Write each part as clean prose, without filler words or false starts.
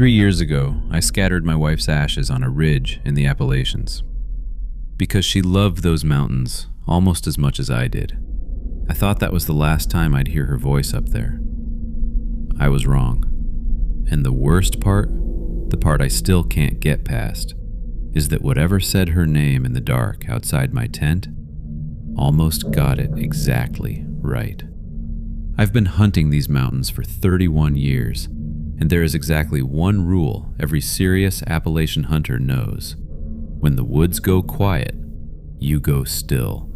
3 years ago, I scattered my wife's ashes on a ridge in the Appalachians. Because she loved those mountains almost as much as I did. I thought that was the last time I'd hear her voice up there. I was wrong. And the worst part, the part I still can't get past, is that whatever said her name in the dark outside my tent almost got it exactly right. I've been hunting these mountains for 31 years, and there is exactly one rule every serious Appalachian hunter knows. When the woods go quiet, you go still.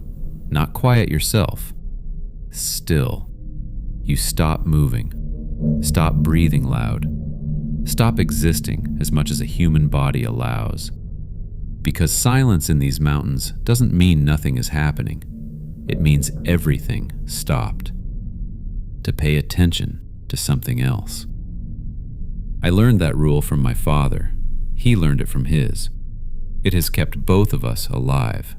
Not quiet yourself. Still. You stop moving. Stop breathing loud. Stop existing as much as a human body allows. Because silence in these mountains doesn't mean nothing is happening. It means everything stopped. To pay attention to something else. I learned that rule from my father. He learned it from his. It has kept both of us alive.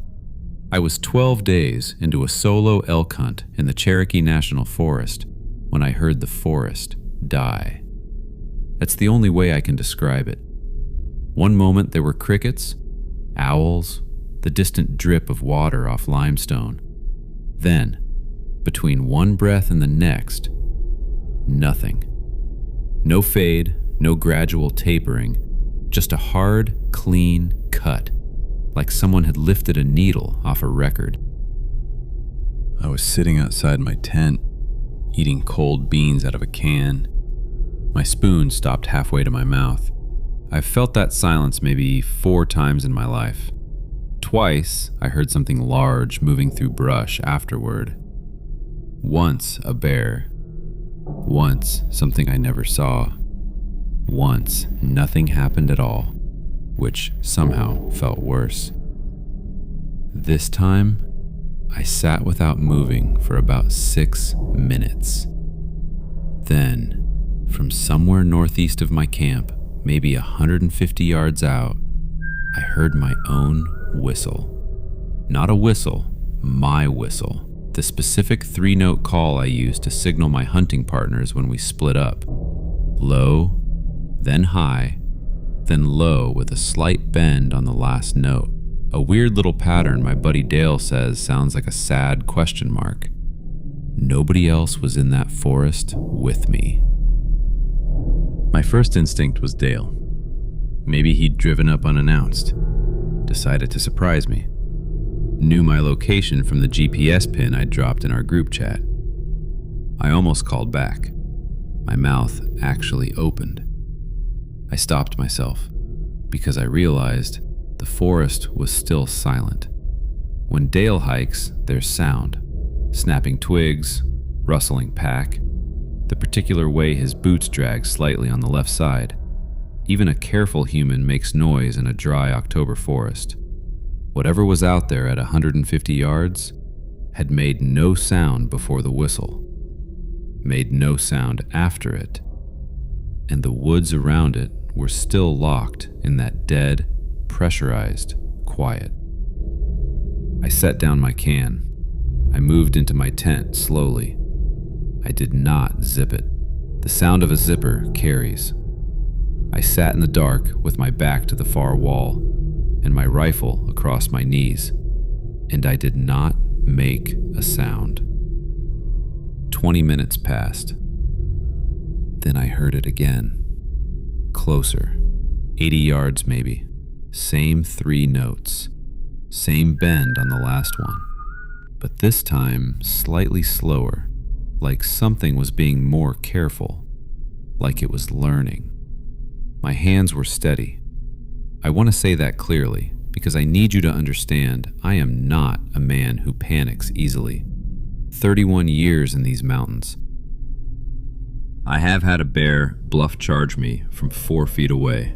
I was 12 days into a solo elk hunt in the Cherokee National Forest when I heard the forest die. That's the only way I can describe it. One moment there were crickets, owls, the distant drip of water off limestone. Then, between one breath and the next, nothing. No fade, no gradual tapering, just a hard, clean cut, like someone had lifted a needle off a record. I was sitting outside my tent, eating cold beans out of a can. My spoon stopped halfway to my mouth. I've felt that silence maybe 4 times in my life. Twice, I heard something large moving through brush afterward. Once, a bear. Once, something I never saw. Once, nothing happened at all, which somehow felt worse. This time, I sat without moving for about 6 minutes. Then, from somewhere northeast of my camp, maybe 150 yards out, I heard my own whistle. Not a whistle, my whistle. The specific 3-note call I used to signal my hunting partners when we split up. Low, then high, then low with a slight bend on the last note. A weird little pattern my buddy Dale says sounds like a sad question mark. Nobody else was in that forest with me. My first instinct was Dale. Maybe he'd driven up unannounced, decided to surprise me. Knew my location from the GPS pin I'd dropped in our group chat. I almost called back. My mouth actually opened. I stopped myself because I realized the forest was still silent. When Dale hikes, there's sound. Snapping twigs, rustling pack, the particular way his boots drag slightly on the left side. Even a careful human makes noise in a dry October forest. Whatever was out there at 150 yards had made no sound before the whistle, made no sound after it, and the woods around it were still locked in that dead, pressurized quiet. I set down my can. I moved into my tent slowly. I did not zip it. The sound of a zipper carries. I sat in the dark with my back to the far wall and my rifle across my knees, and I did not make a sound. 20 minutes passed. Then I heard it again. Closer, 80 yards maybe. Same 3 notes. Same bend on the last one. But this time, slightly slower, like something was being more careful, like it was learning. My hands were steady. I want to say that clearly, because I need you to understand I am not a man who panics easily. 31 years in these mountains. I have had a bear bluff charge me from 4 feet away.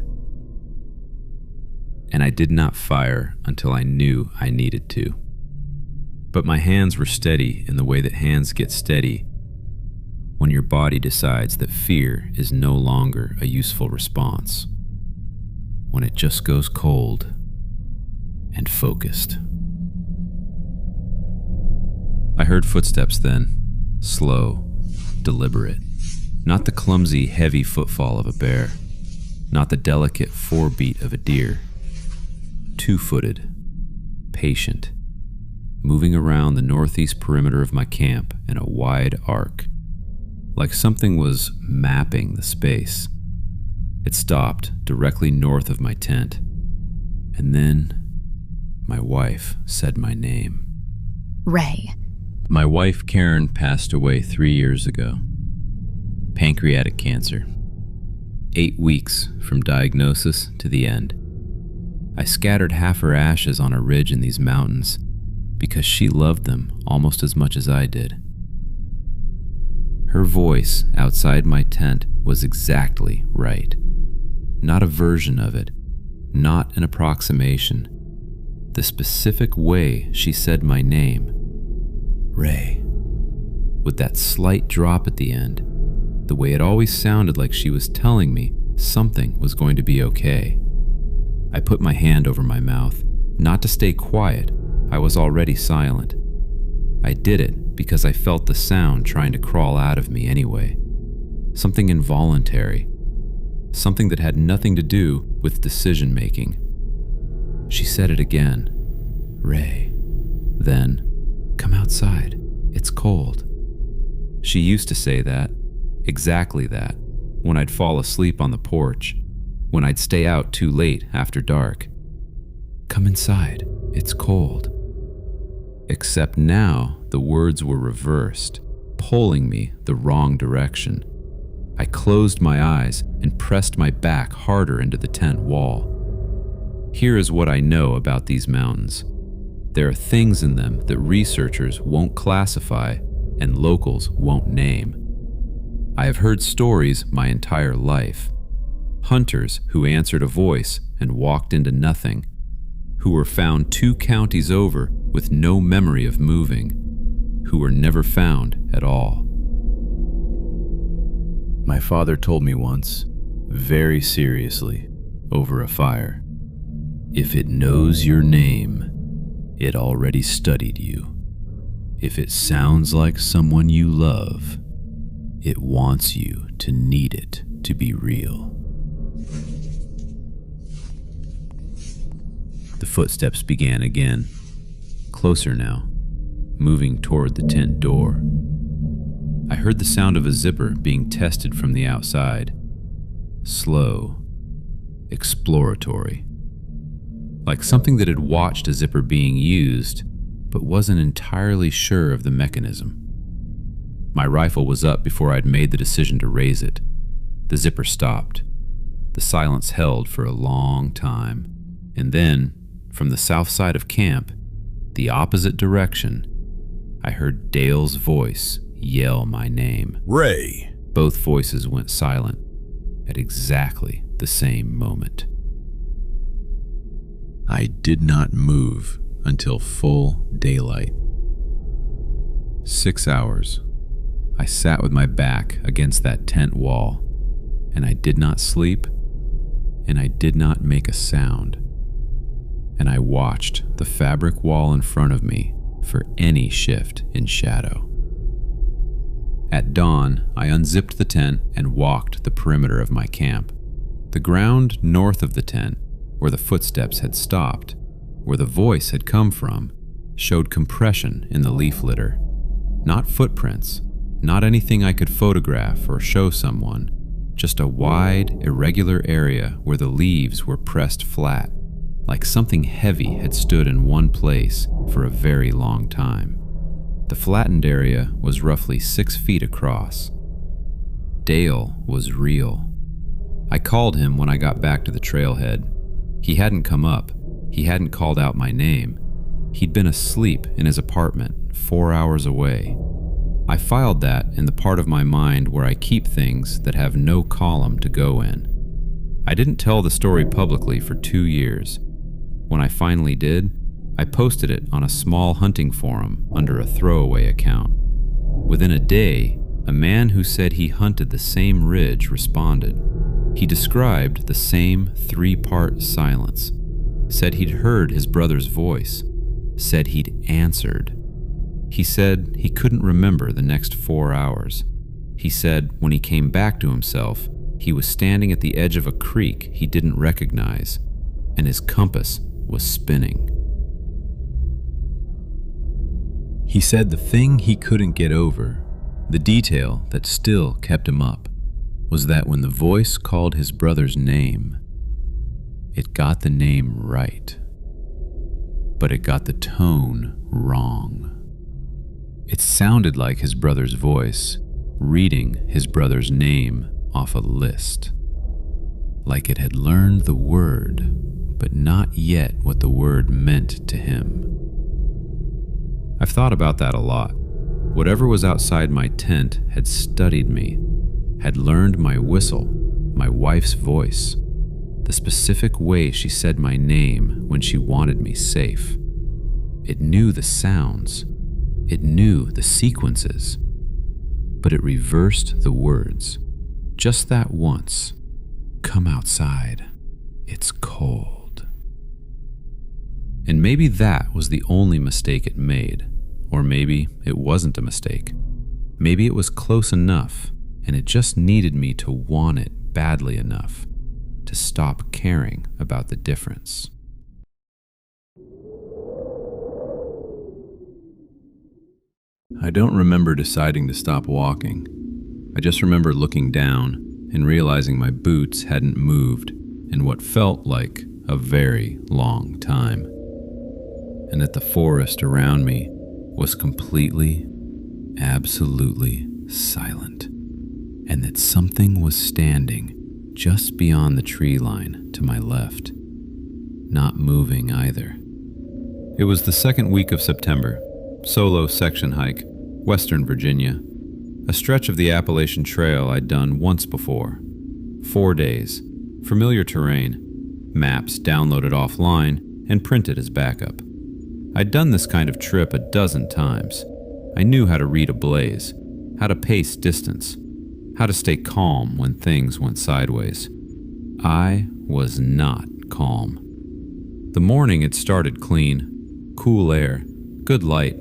And I did not fire until I knew I needed to. But my hands were steady in the way that hands get steady when your body decides that fear is no longer a useful response. When it just goes cold and focused. I heard footsteps then, slow, deliberate, not the clumsy, heavy footfall of a bear. not the delicate forebeat of a deer. Two-footed, patient, moving around the northeast perimeter of my camp in a wide arc, like something was mapping the space. It stopped directly north of my tent, and then my wife said my name. Ray. My wife, Karen, passed away 3 years ago. Pancreatic cancer. 8 weeks from diagnosis to the end. I scattered half her ashes on a ridge in these mountains because she loved them almost as much as I did. Her voice outside my tent was exactly right. Not a version of it, not an approximation. The specific way she said my name, Ray, with that slight drop at the end, the way it always sounded like she was telling me something was going to be okay. I put my hand over my mouth, not to stay quiet. I was already silent. I did it because I felt the sound trying to crawl out of me anyway. Something involuntary. Something that had nothing to do with decision-making. She said it again. Ray. Then, come outside. It's cold. She used to say that, exactly that, when I'd fall asleep on the porch, when I'd stay out too late after dark. Come inside. It's cold. Except now, the words were reversed, pulling me the wrong direction. I closed my eyes and pressed my back harder into the tent wall. Here is what I know about these mountains. There are things in them that researchers won't classify and locals won't name. I have heard stories my entire life. Hunters who answered a voice and walked into nothing, who were found 2 counties over with no memory of moving, who were never found at all. My father told me once, very seriously, over a fire, if it knows your name, it already studied you. If it sounds like someone you love, it wants you to need it to be real. The footsteps began again, closer now, moving toward the tent door. I heard the sound of a zipper being tested from the outside. Slow, exploratory. Like something that had watched a zipper being used, but wasn't entirely sure of the mechanism. My rifle was up before I'd made the decision to raise it. The zipper stopped. The silence held for a long time. And then, from the south side of camp, the opposite direction, I heard Dale's voice yell my name. Ray. Both voices went silent at exactly the same moment. I did not move until full daylight. 6 hours. I sat with my back against that tent wall, and I did not sleep, and I did not make a sound. And I watched the fabric wall in front of me for any shift in shadow. At dawn, I unzipped the tent and walked the perimeter of my camp. The ground north of the tent, where the footsteps had stopped, where the voice had come from, showed compression in the leaf litter. Not footprints, not anything I could photograph or show someone, just a wide, irregular area where the leaves were pressed flat, like something heavy had stood in one place for a very long time. The flattened area was roughly 6 feet across. Dale was real. I called him when I got back to the trailhead. He hadn't come up. He hadn't called out my name. He'd been asleep in his apartment 4 hours away. I filed that in the part of my mind where I keep things that have no column to go in. I didn't tell the story publicly for 2 years. When I finally did, I posted it on a small hunting forum under a throwaway account. Within a day, a man who said he hunted the same ridge responded. He described the same 3-part silence, said he'd heard his brother's voice, said he'd answered. He said he couldn't remember the next 4 hours. He said when he came back to himself, He was standing at the edge of a creek he didn't recognize, and his compass was spinning. He said the thing he couldn't get over, the detail that still kept him up, was that when the voice called his brother's name, it got the name right, but it got the tone wrong. It sounded like his brother's voice, reading his brother's name off a list. Like it had learned the word, but not yet what the word meant to him. I've thought about that a lot. Whatever was outside my tent had studied me, had learned my whistle, my wife's voice, the specific way she said my name when she wanted me safe. It knew the sounds. It knew the sequences. But it reversed the words. Just that once. Come outside. It's cold. And maybe that was the only mistake it made. Or maybe it wasn't a mistake. Maybe it was close enough, and it just needed me to want it badly enough to stop caring about the difference. I don't remember deciding to stop walking. I just remember looking down and realizing my boots hadn't moved in what felt like a very long time, and that the forest around me was completely, absolutely silent, and that something was standing just beyond the tree line to my left, not moving either. It was the second week of September, solo section hike, Western Virginia, a stretch of the Appalachian Trail I'd done once before. 4 days, familiar terrain, maps downloaded offline and printed as backup. I'd done this kind of trip a dozen times. I knew how to read a blaze, how to pace distance, how to stay calm when things went sideways. I was not calm. The morning had started clean, cool air, good light,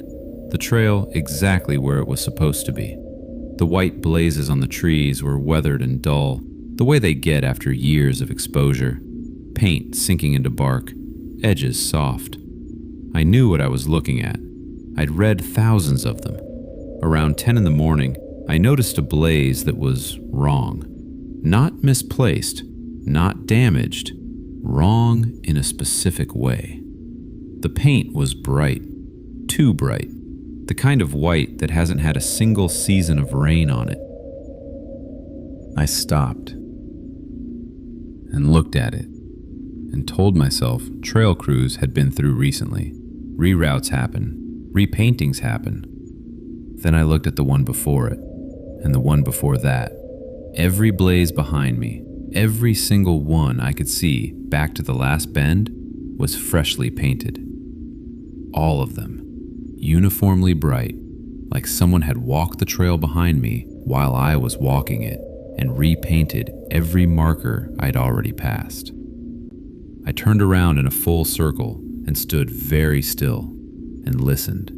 the trail exactly where it was supposed to be. The white blazes on the trees were weathered and dull, the way they get after years of exposure. Paint sinking into bark, edges soft. I knew what I was looking at. I'd read thousands of them. Around 10 in the morning, I noticed a blaze that was wrong. Not misplaced, not damaged, wrong in a specific way. The paint was bright, too bright, the kind of white that hasn't had a single season of rain on it. I stopped and looked at it and told myself trail crews had been through recently. Reroutes happen, repaintings happen. Then I looked at the one before it, and the one before that. Every blaze behind me, every single one I could see back to the last bend, was freshly painted. All of them, uniformly bright, like someone had walked the trail behind me while I was walking it and repainted every marker I'd already passed. I turned around in a full circle and stood very still and listened.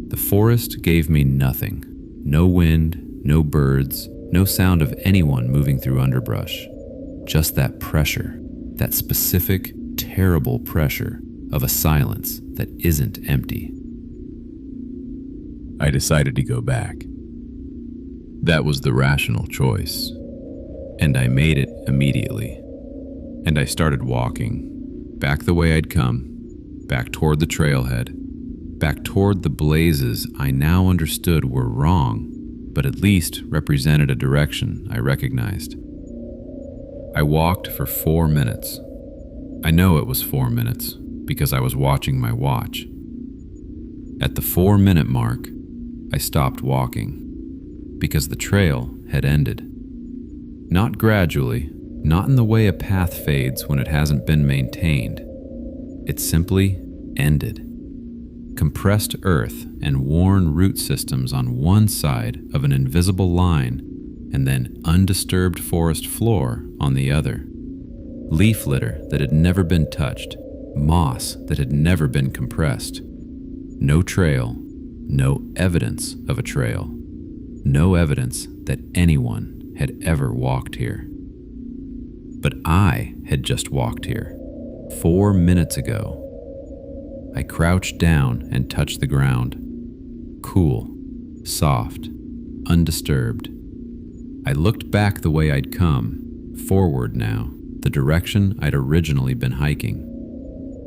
The forest gave me nothing. No wind, no birds, no sound of anyone moving through underbrush. Just that pressure, that specific, terrible pressure of a silence that isn't empty. I decided to go back. That was the rational choice, and I made it immediately. And I started walking, back the way I'd come, back toward the trailhead, back toward the blazes I now understood were wrong, but at least represented a direction I recognized. I walked for 4 minutes. I know it was 4 minutes because I was watching my watch. At the 4-minute mark, I stopped walking because the trail had ended. Not gradually, not in the way a path fades when it hasn't been maintained. It simply ended. Compressed earth and worn root systems on one side of an invisible line, and then undisturbed forest floor on the other. Leaf litter that had never been touched, moss that had never been compressed. No trail, no evidence of a trail, no evidence that anyone had ever walked here. But I had just walked here 4 minutes ago. I crouched down and touched the ground. Cool, soft, undisturbed. I looked back the way I'd come, forward now, the direction I'd originally been hiking.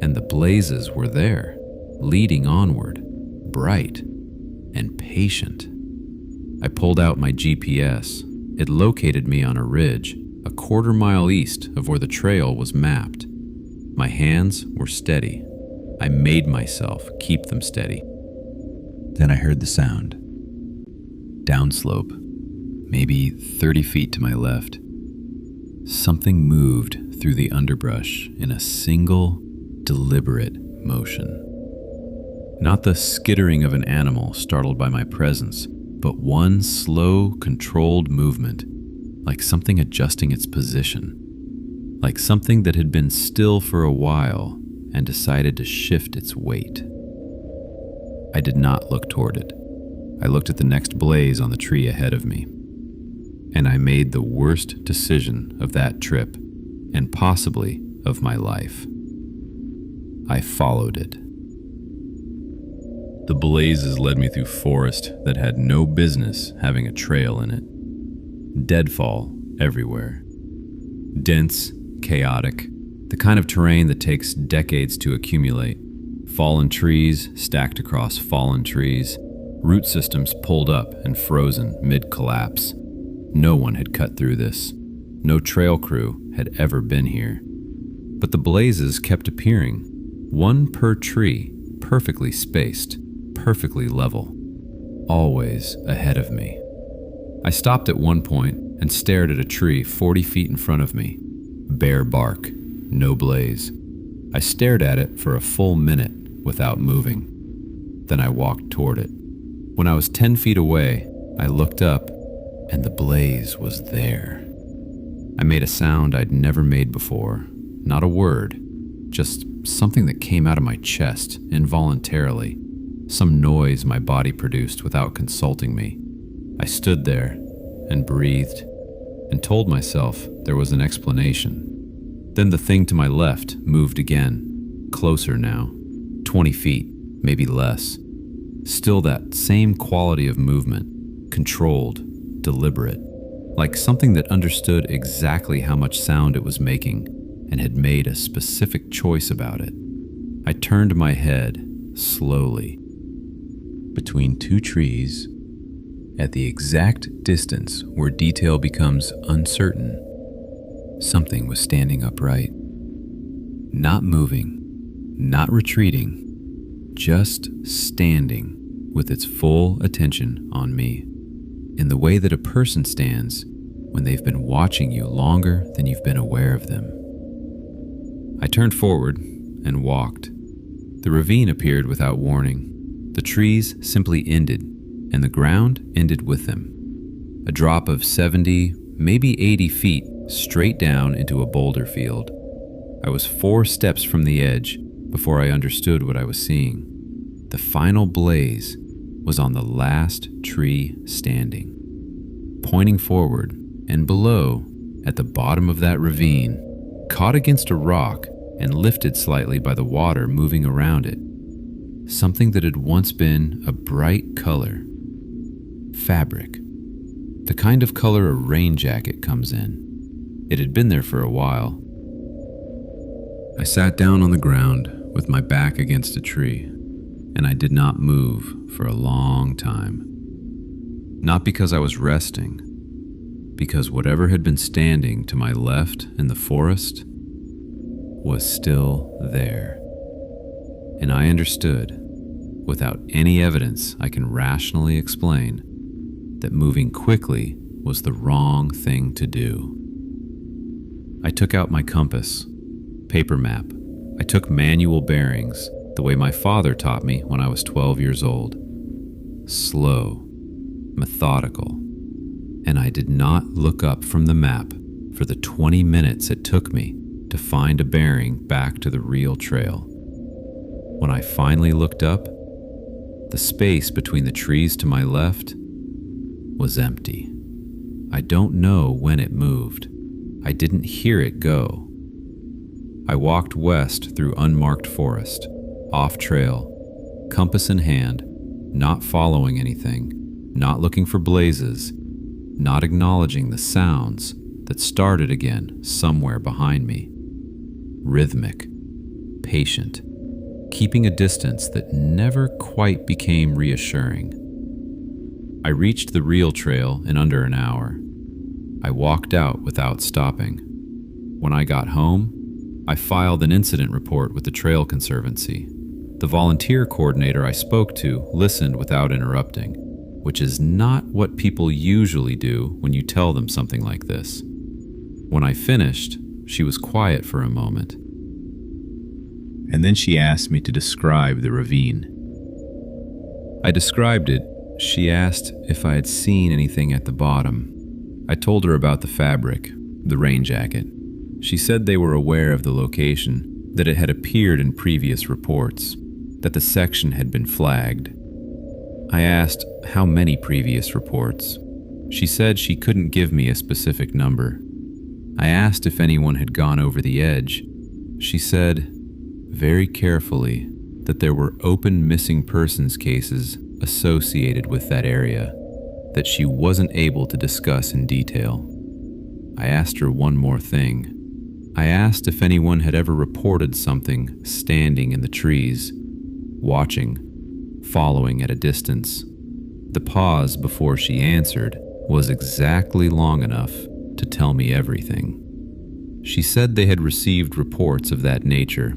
And the blazes were there, leading onward, bright and patient. I pulled out my GPS. It located me on a ridge, a 1/4 mile east of where the trail was mapped. My hands were steady. I made myself keep them steady. Then I heard the sound. Downslope, maybe 30 feet to my left. Something moved through the underbrush in a single, deliberate motion. Not the skittering of an animal startled by my presence, but one slow, controlled movement, like something adjusting its position, like something that had been still for a while and decided to shift its weight. I did not look toward it. I looked at the next blaze on the tree ahead of me, and I made the worst decision of that trip, and possibly of my life. I followed it. The blazes led me through forest that had no business having a trail in it. Deadfall everywhere. Dense, chaotic, the kind of terrain that takes decades to accumulate. Fallen trees stacked across fallen trees, root systems pulled up and frozen mid-collapse. No one had cut through this. No trail crew had ever been here. But the blazes kept appearing, one per tree, perfectly spaced, perfectly level, always ahead of me. I stopped at one point and stared at a tree 40 feet in front of me. Bare bark, no blaze. I stared at it for a full minute without moving. Then I walked toward it. When I was 10 feet away, I looked up, and the blaze was there. I made a sound I'd never made before. Not a word, just something that came out of my chest involuntarily. Some noise my body produced without consulting me. I stood there and breathed and told myself there was an explanation. Then the thing to my left moved again, closer now, 20 feet, maybe less. Still that same quality of movement, controlled, deliberate, like something that understood exactly how much sound it was making and had made a specific choice about it. I turned my head slowly. Between two trees, at the exact distance where detail becomes uncertain, something was standing upright. Not moving, not retreating, just standing with its full attention on me, in the way that a person stands when they've been watching you longer than you've been aware of them. I turned forward and walked. The ravine appeared without warning. The trees simply ended, and the ground ended with them. A drop of 70, maybe 80 feet straight down into a boulder field. I was 4 steps from the edge before I understood what I was seeing. The final blaze was on the last tree standing. Pointing forward, and below, at the bottom of that ravine, caught against a rock and lifted slightly by the water moving around it. Something that had once been a bright color. Fabric. The kind of color a rain jacket comes in. It had been there for a while. I sat down on the ground with my back against a tree, and I did not move for a long time. Not because I was resting, because whatever had been standing to my left in the forest was still there. And I understood, without any evidence I can rationally explain, that moving quickly was the wrong thing to do. I took out my compass, paper map. I took manual bearings, the way my father taught me when I was 12 years old. Slow, methodical, and I did not look up from the map for the 20 minutes it took me to find a bearing back to the real trail. When I finally looked up, the space between the trees to my left was empty. I don't know when it moved. I didn't hear it go. I walked west through unmarked forest, off trail, compass in hand, not following anything, not looking for blazes, not acknowledging the sounds that started again somewhere behind me. Rhythmic, patient, keeping a distance that never quite became reassuring. I reached the real trail in under an hour. I walked out without stopping. When I got home, I filed an incident report with the Trail Conservancy. The volunteer coordinator I spoke to listened without interrupting, which is not what people usually do when you tell them something like this. When I finished, she was quiet for a moment. And then she asked me to describe the ravine. I described it. She asked if I had seen anything at the bottom. I told her about the fabric, the rain jacket. She said they were aware of the location, that it had appeared in previous reports, that the section had been flagged. I asked how many previous reports. She said she couldn't give me a specific number. I asked if anyone had gone over the edge. She said, very carefully, that there were open missing persons cases associated with that area that she wasn't able to discuss in detail. I asked her one more thing. I asked if anyone had ever reported something standing in the trees, watching, following at a distance. The pause before she answered was exactly long enough to tell me everything. She said they had received reports of that nature.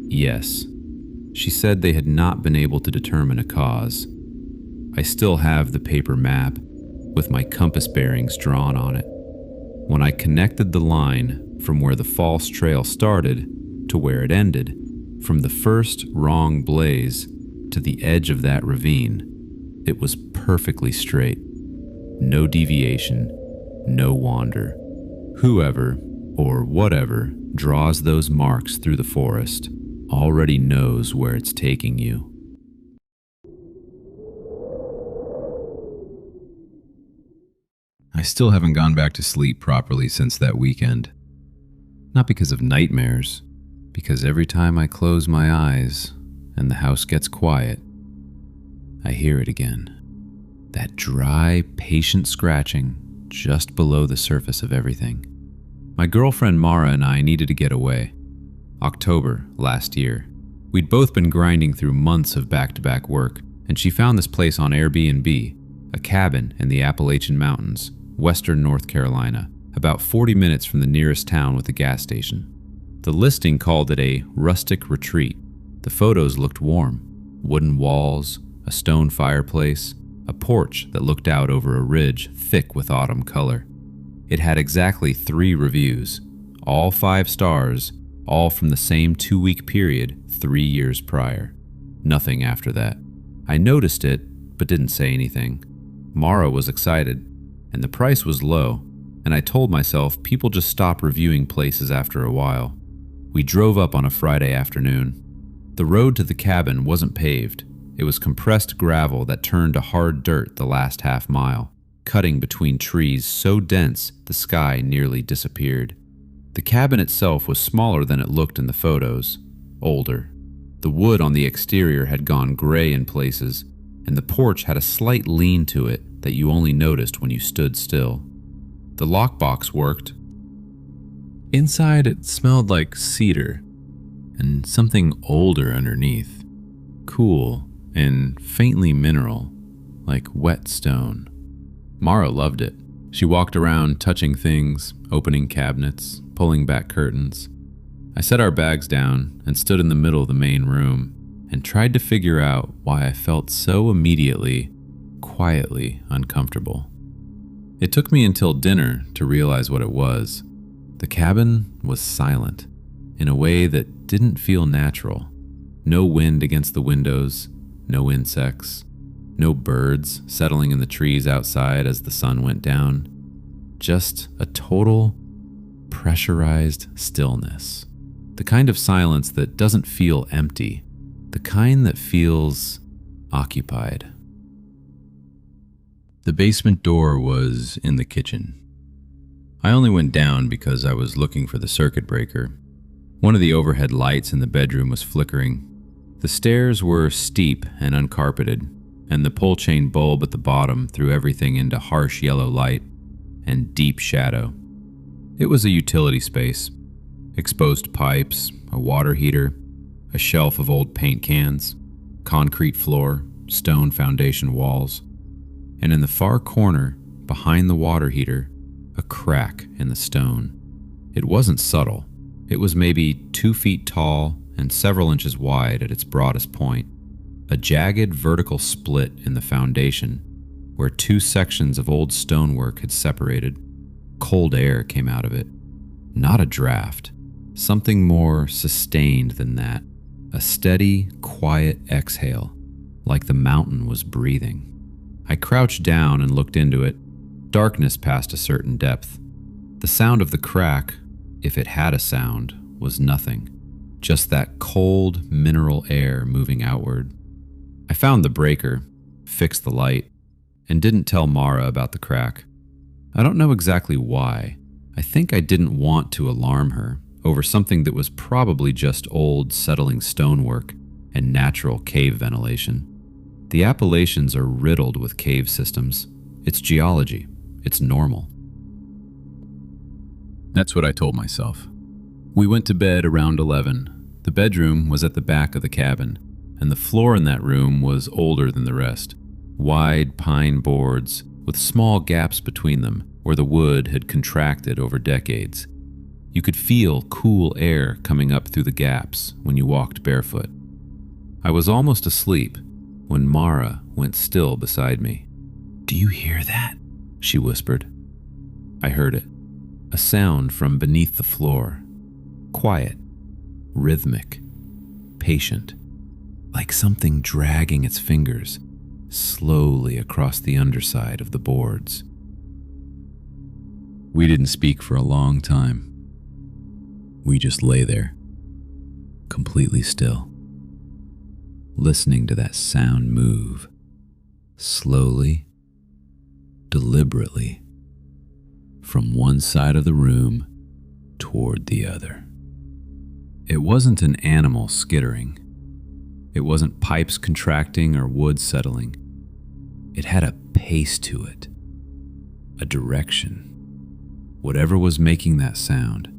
Yes. She said they had not been able to determine a cause. I still have the paper map with my compass bearings drawn on it. When I connected the line from where the false trail started to where it ended, from the first wrong blaze to the edge of that ravine, it was perfectly straight. No deviation, no wander. Whoever or whatever draws those marks through the forest already knows where it's taking you. I still haven't gone back to sleep properly since that weekend. Not because of nightmares, because every time I close my eyes and the house gets quiet, I hear it again. That dry, patient scratching just below the surface of everything. My girlfriend Mara and I needed to get away. October last year. We'd both been grinding through months of back-to-back work, and she found this place on Airbnb, a cabin in the Appalachian Mountains, western North Carolina, about 40 minutes from the nearest town with a gas station. The listing called it a rustic retreat. The photos looked warm. Wooden walls, a stone fireplace, a porch that looked out over a ridge thick with autumn color. It had exactly 3 reviews, all 5 stars, all from the same 2-week period 3 years prior. Nothing after that. I noticed it, but didn't say anything. Mara was excited, and the price was low, and I told myself people just stop reviewing places after a while. We drove up on a Friday afternoon. The road to the cabin wasn't paved. It was compressed gravel that turned to hard dirt the last half mile, cutting between trees so dense the sky nearly disappeared. The cabin itself was smaller than it looked in the photos, older. The wood on the exterior had gone gray in places, and the porch had a slight lean to it that you only noticed when you stood still. The lockbox worked. Inside, it smelled like cedar and something older underneath, cool and faintly mineral, like wet stone. Mara loved it. She walked around touching things, opening cabinets, pulling back curtains. I set our bags down and stood in the middle of the main room and tried to figure out why I felt so immediately, quietly uncomfortable. It took me until dinner to realize what it was. The cabin was silent, in a way that didn't feel natural. No wind against the windows, no insects, no birds settling in the trees outside as the sun went down. Just a total, pressurized stillness. The kind of silence that doesn't feel empty, the kind that feels occupied. The basement door was in the kitchen. I only went down because I was looking for the circuit breaker. One of the overhead lights in the bedroom was flickering. The stairs were steep and uncarpeted, and the pull chain bulb at the bottom threw everything into harsh yellow light and deep shadow. It was a utility space. Exposed pipes, a water heater, a shelf of old paint cans, concrete floor, stone foundation walls, and in the far corner, behind the water heater, a crack in the stone. It wasn't subtle. It was maybe 2 feet tall and several inches wide at its broadest point. A jagged vertical split in the foundation where 2 sections of old stonework had separated. Cold air came out of it. Not a draft. Something more sustained than that. A steady, quiet exhale, like the mountain was breathing. I crouched down and looked into it. Darkness past a certain depth. The sound of the crack, if it had a sound, was nothing. Just that cold, mineral air moving outward. I found the breaker, fixed the light, and didn't tell Mara about the crack. I don't know exactly why. I think I didn't want to alarm her over something that was probably just old, settling stonework and natural cave ventilation. The Appalachians are riddled with cave systems. It's geology. It's normal. That's what I told myself. We went to bed around 11. The bedroom was at the back of the cabin, and the floor in that room was older than the rest. Wide pine boards with small gaps between them where the wood had contracted over decades. You could feel cool air coming up through the gaps when you walked barefoot. I was almost asleep when Mara went still beside me. "Do you hear that?" she whispered. I heard it. A sound from beneath the floor. Quiet, rhythmic, patient, like something dragging its fingers slowly across the underside of the boards. We didn't speak for a long time. We just lay there, completely still, listening to that sound move, slowly, deliberately, from one side of the room toward the other. It wasn't an animal skittering. It wasn't pipes contracting or wood settling. It had a pace to it, a direction. Whatever was making that sound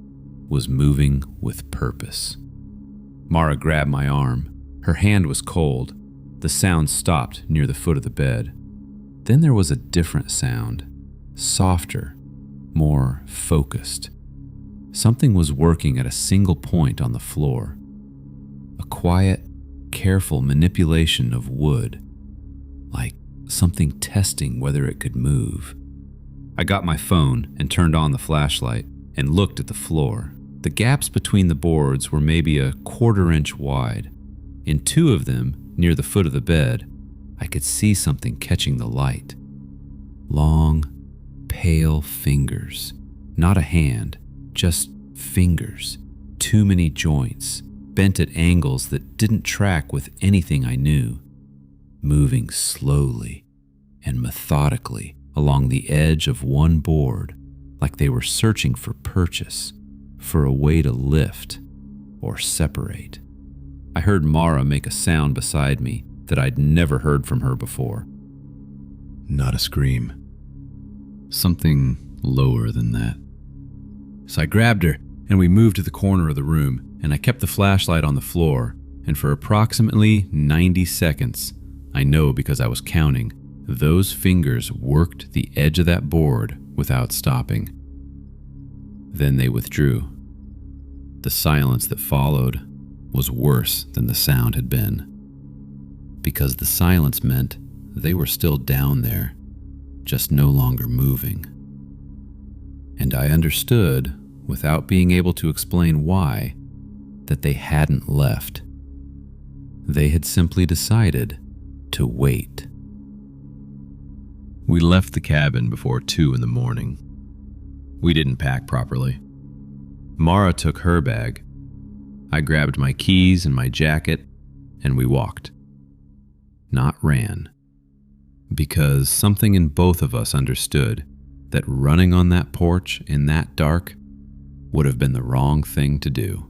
was moving with purpose. Mara grabbed my arm. Her hand was cold. The sound stopped near the foot of the bed. Then there was a different sound, softer, more focused. Something was working at a single point on the floor. A quiet, careful manipulation of wood, like something testing whether it could move. I got my phone and turned on the flashlight and looked at the floor. The gaps between the boards were maybe a 1/4 inch wide. In 2 of them, near the foot of the bed, I could see something catching the light. Long, pale fingers. Not a hand, just fingers. Too many joints, bent at angles that didn't track with anything I knew. Moving slowly and methodically along the edge of one board, like they were searching for purchase, for a way to lift or separate. I heard Mara make a sound beside me that I'd never heard from her before. Not a scream. Something lower than that. So I grabbed her and we moved to the corner of the room, and I kept the flashlight on the floor, and for approximately 90 seconds, I know because I was counting, those fingers worked the edge of that board without stopping. Then they withdrew. The silence that followed was worse than the sound had been, because the silence meant they were still down there, just no longer moving. And I understood, without being able to explain why, that they hadn't left. They had simply decided to wait. We left the cabin before 2 in the morning. We didn't pack properly. Mara took her bag. I grabbed my keys and my jacket, and we walked. Not ran. because something in both of us understood that running on that porch in that dark would have been the wrong thing to do.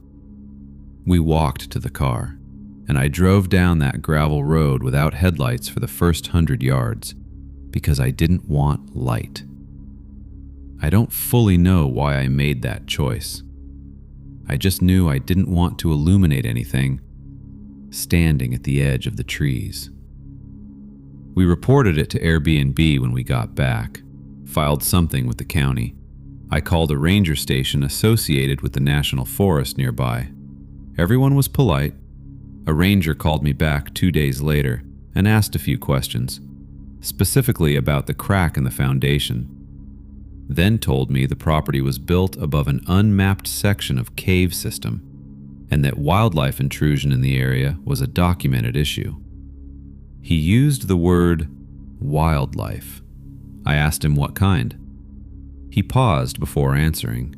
We walked to the car, and I drove down that gravel road without headlights for the first 100 yards because I didn't want light. I don't fully know why I made that choice. I just knew I didn't want to illuminate anything standing at the edge of the trees. We reported it to Airbnb when we got back, filed something with the county. I called a ranger station associated with the national forest nearby. Everyone was polite. A ranger called me back 2 days later and asked a few questions, specifically about the crack in the foundation, then told me the property was built above an unmapped section of cave system and that wildlife intrusion in the area was a documented issue. He used the word wildlife. I asked him what kind. He paused before answering.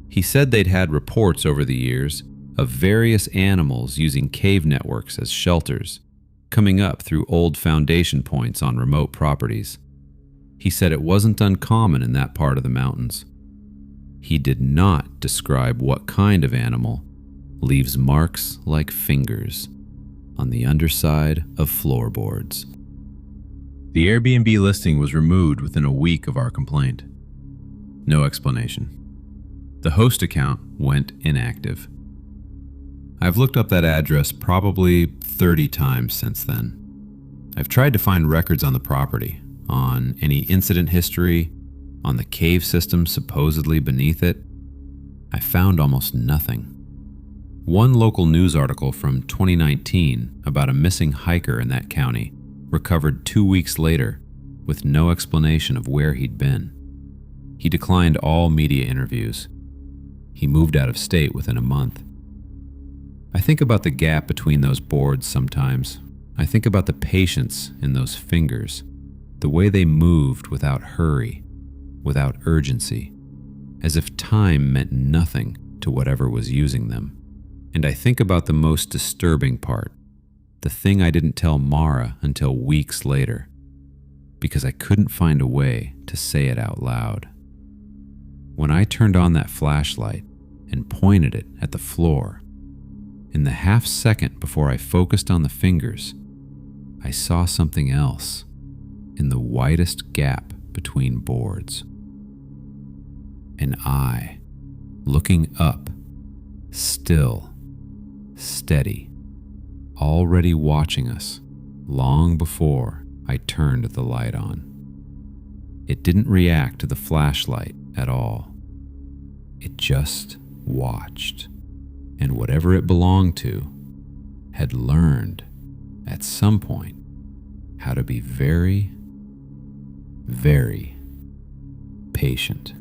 He said they'd had reports over the years of various animals using cave networks as shelters, coming up through old foundation points on remote properties. He said it wasn't uncommon in that part of the mountains. He did not describe what kind of animal leaves marks like fingers on the underside of floorboards. The Airbnb listing was removed within a week of our complaint. No explanation. The host account went inactive. I've looked up that address probably 30 times since then. I've tried to find records on the property, on any incident history, on the cave system supposedly beneath it. I found almost nothing. One local news article from 2019 about a missing hiker in that county recovered 2 weeks later with no explanation of where he'd been. He declined all media interviews. He moved out of state within a month. I think about the gap between those boards sometimes. I think about the patience in those fingers, the way they moved without hurry, without urgency, as if time meant nothing to whatever was using them. And I think about the most disturbing part, the thing I didn't tell Mara until weeks later, because I couldn't find a way to say it out loud. When I turned on that flashlight and pointed it at the floor, in the half second before I focused on the fingers, I saw something else in the widest gap between boards. An eye, looking up, still, steady, already watching us long before I turned the light on. It didn't react to the flashlight at all. It just watched, and whatever it belonged to had learned at some point how to be very, very patient.